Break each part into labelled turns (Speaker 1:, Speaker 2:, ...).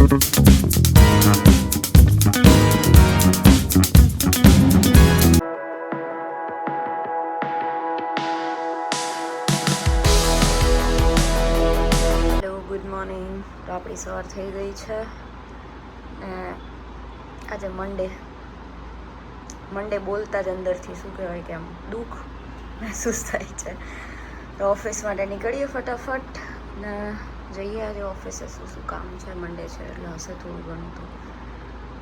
Speaker 1: Good morning. તો આપણી સવાર થઈ ગઈ છે ને આજે મંડે બોલતા જ અંદરથી શું કહેવાય કે આમ દુઃખ મહેસૂસ થાય છે. તો ઓફિસ માટે નીકળીએ ફટાફટ ને જઈએ આજે ઓફિસે. શું કામ છે, મંડે છે એટલે હશે થોડું ઘણું તો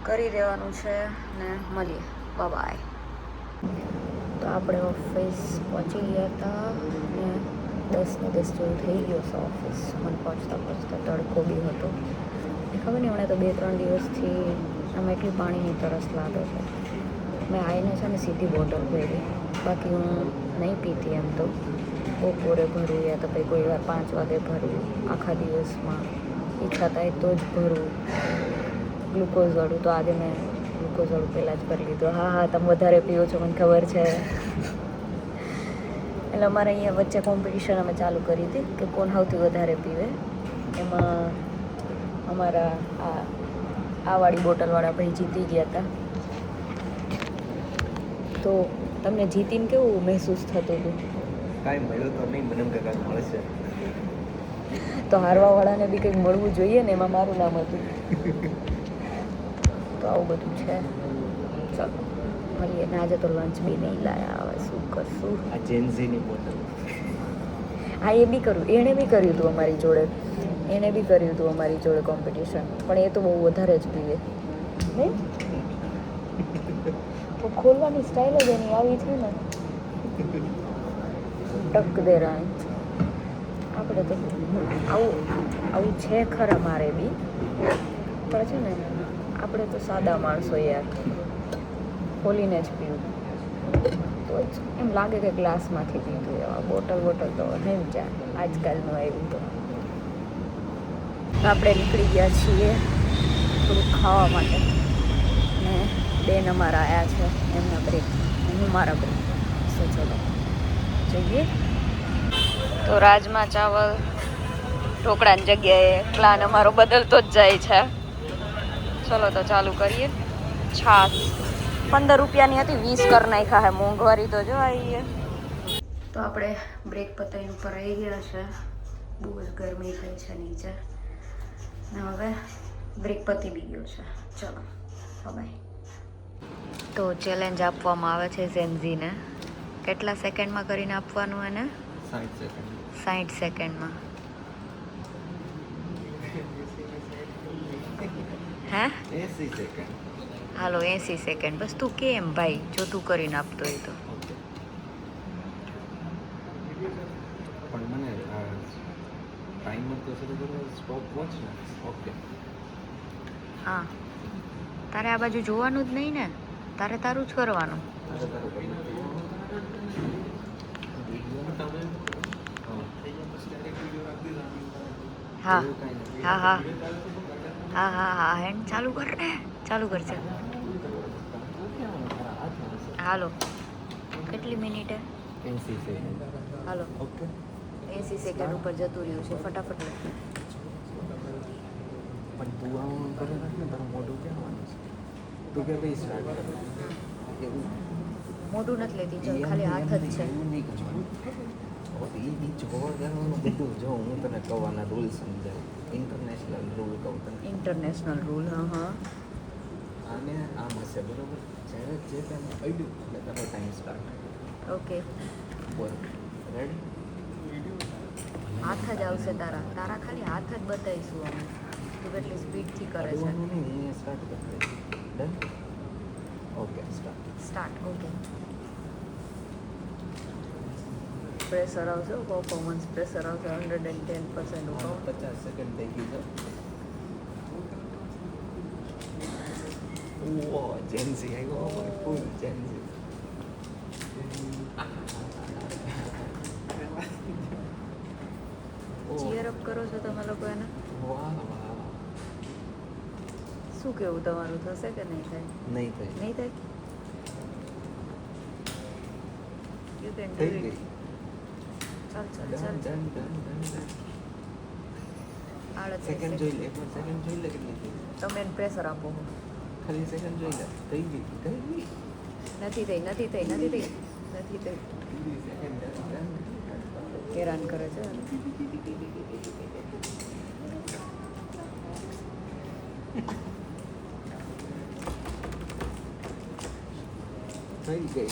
Speaker 1: કરી દેવાનું છે ને મળીએ. બાય. તો આપણે ઓફિસ પહોંચી ગયા હતા ને 10 ને 10 જેવું થઈ ગયો છે ઓફિસ. મને પહોંચતા તડકો બી હતો. ખબર નહીં, હમણાં તો 2-3 દિવસથી આમ એટલી પાણીની તરસ લાગે છે. મેં આવીને છે ને સીધી બોટલ ભરી, બાકી હું નહીં પીતી એમ તો. બપોરે ભરું યા તો પછી કોઈ વાર 5 વાગે ભરું. આખા દિવસમાં ઈચ્છા થાય તો જ ભરું ગ્લુકોઝવાળું. તો આજે મેં ગ્લુકોઝવાળું પહેલાં જ ભરી લીધું. હા, તમે વધારે પીવો છો મને ખબર છે. એટલે અમારે અહીંયા વચ્ચે કોમ્પિટિશન અમે ચાલુ કરી હતી કે કોણ સૌથી વધારે પીવે. એમાં અમારા આ વાળી બોટલવાળા ભાઈ જીતી ગયા હતા. તો તમને જીતીને કેવું મહેસૂસ થતું હતું?
Speaker 2: કાંઈ મળ્યું તો નહીં, મને કાંઈ મળશે
Speaker 1: તો હારવાવાળાને બી કંઈક મળવું જોઈએ ને, એમાં મારું નામ હતું. તો આવું બધું છે. ચાલો મળીએ ને. આજે તો લંચ બી નહીં લાયા, હવે શું કરશું?
Speaker 2: આ જેન્ઝીની બોટલ.
Speaker 1: હા, એ બી કર્યું. એણે બી કર્યું હતું અમારી જોડે કોમ્પિટિશન. પણ એ તો બહુ વધારે જ પીવે નહીં. ખોલવાની સ્ટાઇલ જ એની આવી છે ને, ટક દે રાણી. આપણે તો આવું છે ખરા મારે બી, પણ છે ને આપણે તો સાદા માણસો યાર, ખોલીને જ પીવું તો જ એમ લાગે કે ગ્લાસમાંથી પીવું. એવા બોટલ તો નહીં જા આજકાલનું આવ્યું. તો આપણે નીકળી ગયા છીએ થોડુંક ખાવા માટે ને બેન અમારા આવ્યા છે, એમના બ્રેક, હું મારા બ્રેક. શું ચલો જઈએ. તો રાજમા ચાવલ ઢોકળાની જગ્યાએ પ્લાન અમારો બદલતો જ જાય છે. ચલો તો ચાલુ કરીએ. છાશ 15 રૂપિયાની હતી, 20 કર નાખ્યા હે. મોંઘવારી તો જો આવી. તો આપણે બ્રેક પતાવીને ઉપર આવી ગયા છે. બહુ જ ગરમી થઈ છે નીચે ને હવે બ્રેક પતી બી ગયો છે. ચલો બાય. તો ચેલેન્જ આપવામાં આવે છે ઝેન્ઝીને. કેટલા સેકન્ડમાં કરીને આપવાનું એને? 60 સેકન્ડમાં. હે
Speaker 2: 80 સેકન્ડ.
Speaker 1: હાલો 80 સેકન્ડ બસ. તું કેમ ભાઈ, જો તું કરીને આપતો હોય તો.
Speaker 2: પણ મને ટાઈમર તો શરૂ કરો, સ્ટોપ વોચ ને. ઓકે.
Speaker 1: હા, તારે આ બાજુ જોવાનું જ નહીં ને, તારે તારું જ કરવાનું. હા હા હા હા હા હા હેન્ડ ચાલુ કર ને. ચાલુ કરશે. હાલો કેટલી મિનિટે?
Speaker 2: 80 સેકન્ડ.
Speaker 1: Hello
Speaker 2: okay.
Speaker 1: 80 સેકન્ડ ઉપર જતું રહ્યું છે. ફટાફટ લે.
Speaker 2: પણ તું આવું કરે ને, તારું મોઢું ક્યાં આવવાનું છે? તું કે ભાઈ સ્ટાર્ટ કર. એવું
Speaker 1: મોઢું નથી લેતી, જો ખાલી હાથ જ છે.
Speaker 2: એવું નહીં કરવાનું. એ જોવા જવાનું બધું જો હું તને કહેવાના રૂલ સમજાવું. ઇન્ટરનેશનલ રૂલ કહું તને.
Speaker 1: International rule. હા.
Speaker 2: આને આમ હશે બરોબર. જ્યારે જે તને અડ્યું એટલે તારો ટાઈમ સ્ટાર્ટ.
Speaker 1: ઓકે.
Speaker 2: બોલ. રેડી?
Speaker 1: હાથ જ આવશે તારા ખાલી હાથ જ બતાવીશું અમે. તું કેટલી સ્પીડથી કરે છે.
Speaker 2: નહીં, હું સ્ટાર્ટ કરી દઈશ. Done? Okay
Speaker 1: start. Okay. Pressure આવશે, પરફોર્મન્સ પ્રેશર આવશે 110% ઉપર.
Speaker 2: 50 સેકન્ડ થઈ ગઈ છે. ઓ જેન્સી આવ્યો, ફૂલ જેન્સી.
Speaker 1: ચીયર અપ કરો છો તમે લોકો એને?
Speaker 2: વાહ વાહ.
Speaker 1: શું કેવું તમારું, થશે કે નહીં થાય?
Speaker 2: નહીં થાય.
Speaker 1: નહીં થાય. યુ કેન ડુ
Speaker 2: થઈ
Speaker 1: ઇટ.
Speaker 2: ગઈ.
Speaker 1: ચાલ.
Speaker 2: ડન.
Speaker 1: આ
Speaker 2: સેકન્ડ જોઈ લે એકવાર સેકન્ડ જોઈ લે કેટલી થઈ
Speaker 1: તમે એને પ્રેશર આપો
Speaker 2: ખાલી સેકન્ડ જોઈ લે થઈ ગઈ
Speaker 1: નથી થઈ
Speaker 2: સેકન્ડ
Speaker 1: હેરાન કરે છે
Speaker 2: થઈ ગઈ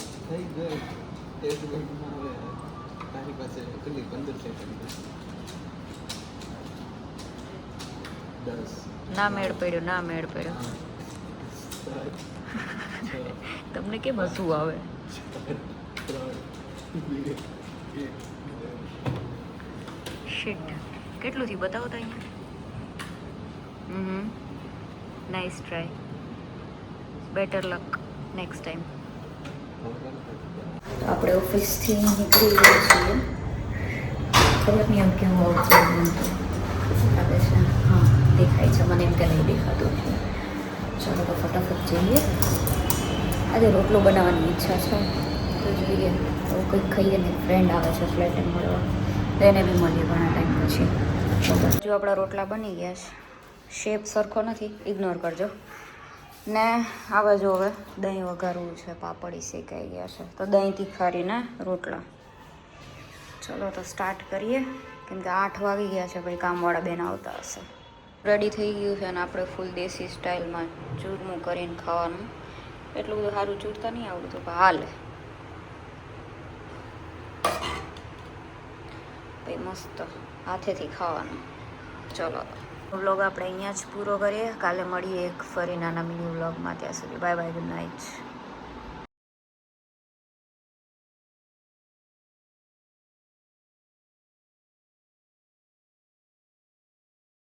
Speaker 2: ટેસ્ટ બેગમાં હવે તારી પાસે કેટલી 15 સેકન્ડ 10
Speaker 1: ના મેળ પડ્યો તમને કેમ હસવું આવે શિટ કેટલું થી બતાવો તો અહીંયા નાઇસ ટ્રાય બેટર લક નેક્સ્ટ ટાઈમ આપણે ઓફિસથી નીકળી ગયા છીએ ખબર નહીં એમ કેવું આવતું લાગે છે હા દેખાય છે મને એમ કે નહીં દેખાતું ચાલો તો ફટાફટ જઈએ આજે રોટલો બનાવવાની ઈચ્છા છે તો જોઈએ તો કંઈક ખાઈએ ને ફ્રેન્ડ આવે છે ફ્લેટે મળવા તો એને બી મળીએ ઘણા ટાઈમ પછી જો આપણા રોટલા બની ગયા છે શેપ સરખો નથી ઇગ્નોર કરજો ને આ બાજુ હવે દહીં વઘારવું છે પાપડી શેકાઈ ગયા છે તો દહીં તીખારીને રોટલા ચલો તો સ્ટાર્ટ કરીએ કેમ કે 8 વાગી ગયા છે ભાઈ કામવાળા બેન આવતા હશે રેડી થઈ ગયું છે અને આપણે ફૂલ દેશી સ્ટાઇલમાં ચૂરમું કરીને ખાવાનું એટલું બધું સારું ચૂરતા નહીં આવડતું પણ હાલે ભાઈ મસ્ત હાથેથી ખાવાનું ચલો વ્લોગ આપણે અહીંયા જ પૂરો કરીએ કાલે મળીએ એક ફરી નાના મિની વ્લોગમાં ત્યાં સુધી બાય બાય ગુડ નાઇટ